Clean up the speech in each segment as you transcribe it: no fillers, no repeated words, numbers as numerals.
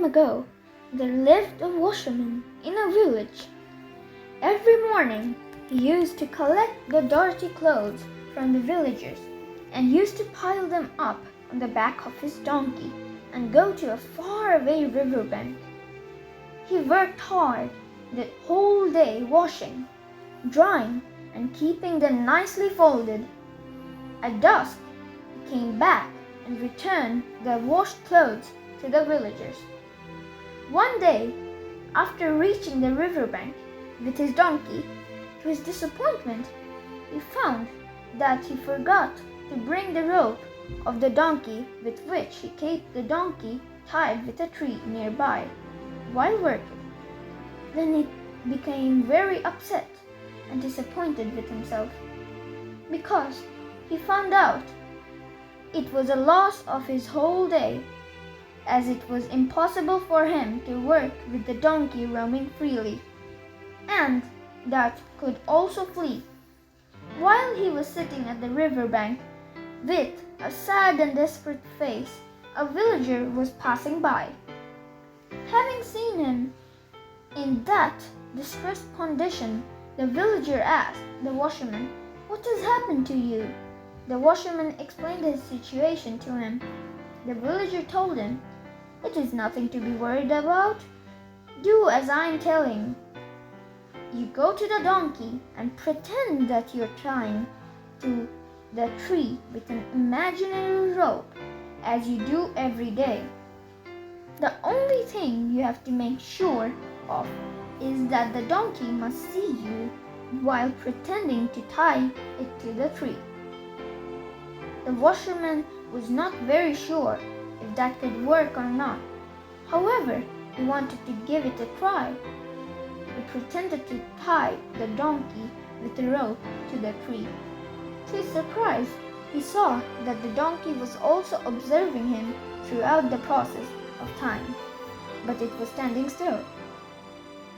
ago, there lived a washerman in a village. Every morning, he used to collect the dirty clothes from the villagers and used to pile them up on the back of his donkey and go to a faraway riverbank. He worked hard the whole day washing, drying, and keeping them nicely folded. At dusk, he came back and returned the washed clothes to the villagers. One day, after reaching the riverbank with his donkey, to his disappointment, he found that he forgot to bring the rope of the donkey with which he kept the donkey tied with a tree nearby while working. Then he became very upset and disappointed with himself because he found out it was a loss of his whole day, as it was impossible for him to work with the donkey roaming freely, and that could also flee. While he was sitting at the riverbank with a sad and desperate face, a villager was passing by. Having seen him in that distressed condition, the villager asked the washerman, "What has happened to you?" The washerman explained his situation to him. The villager told him, "It is nothing to be worried about. Do as I am telling. You go to the donkey and pretend that you are tying to the tree with an imaginary rope, as you do every day. The only thing you have to make sure of is that the donkey must see you while pretending to tie it to the tree." The washerman was not very sure if that could work or not. However, he wanted to give it a try. He pretended to tie the donkey with a rope to the tree. To his surprise, he saw that the donkey was also observing him throughout the process of tying, but it was standing still.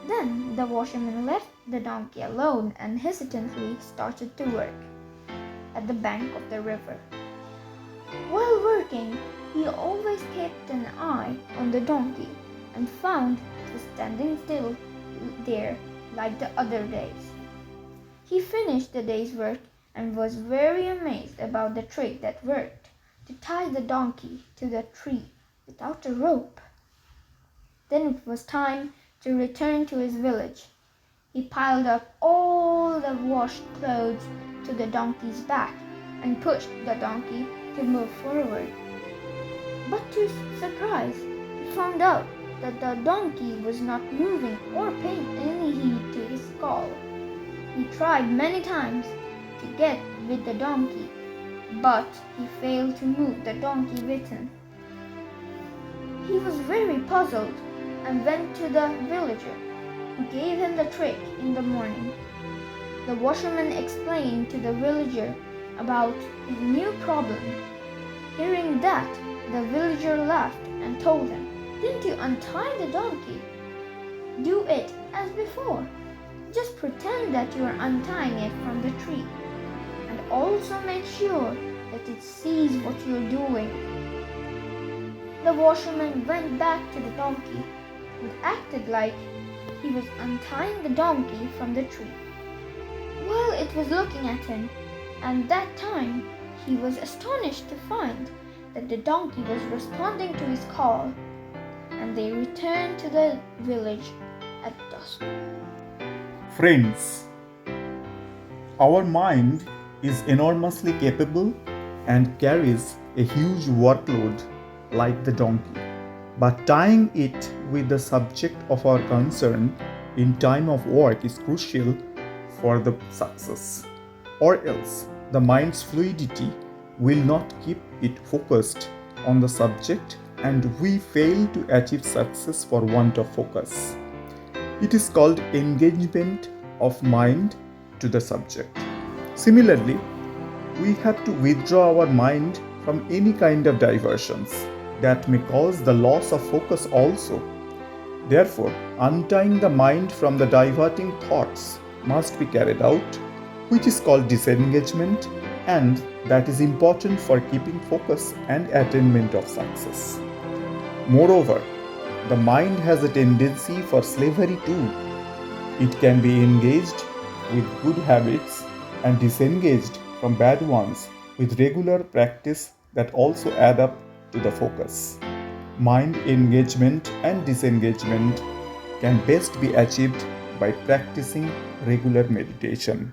Then the washerman left the donkey alone and hesitantly started to work at the bank of the river. While working, he always kept an eye on the donkey and found it was standing still there like the other days. He finished the day's work and was very amazed about the trick that worked to tie the donkey to the tree without a rope. Then it was time to return to his village. He piled up all the washed clothes to the donkey's back and pushed the donkey to move forward. But to his surprise, he found out that the donkey was not moving or paying any heed to his call. He tried many times to get with the donkey, but he failed to move the donkey with him. He was very puzzled and went to the villager, who gave him the trick in the morning. The washerman explained to the villager about his new problem. Hearing that, the villager laughed and told him, "Didn't you untie the donkey? Do it as before. Just pretend that you are untying it from the tree, and also make sure that it sees what you are doing." The washerman went back to the donkey and acted like he was untying the donkey from the tree. While it was looking at him, and that time he was astonished to find that the donkey was responding to his call, and they returned to the village at dusk. Friends, our mind is enormously capable and carries a huge workload like the donkey. But tying it with the subject of our concern in time of work is crucial for the success. Or else, the mind's fluidity will not keep it focused on the subject and we fail to achieve success for want of focus. It is called engagement of mind to the subject. Similarly, we have to withdraw our mind from any kind of diversions that may cause the loss of focus also. Therefore, untying the mind from the diverting thoughts must be carried out, which is called disengagement, and that is important for keeping focus and attainment of success. Moreover, The mind has a tendency for slavery too. It can be engaged with good habits and disengaged from bad ones with regular practice that also add up to the focus. Mind engagement and disengagement can best be achieved by practicing regular meditation.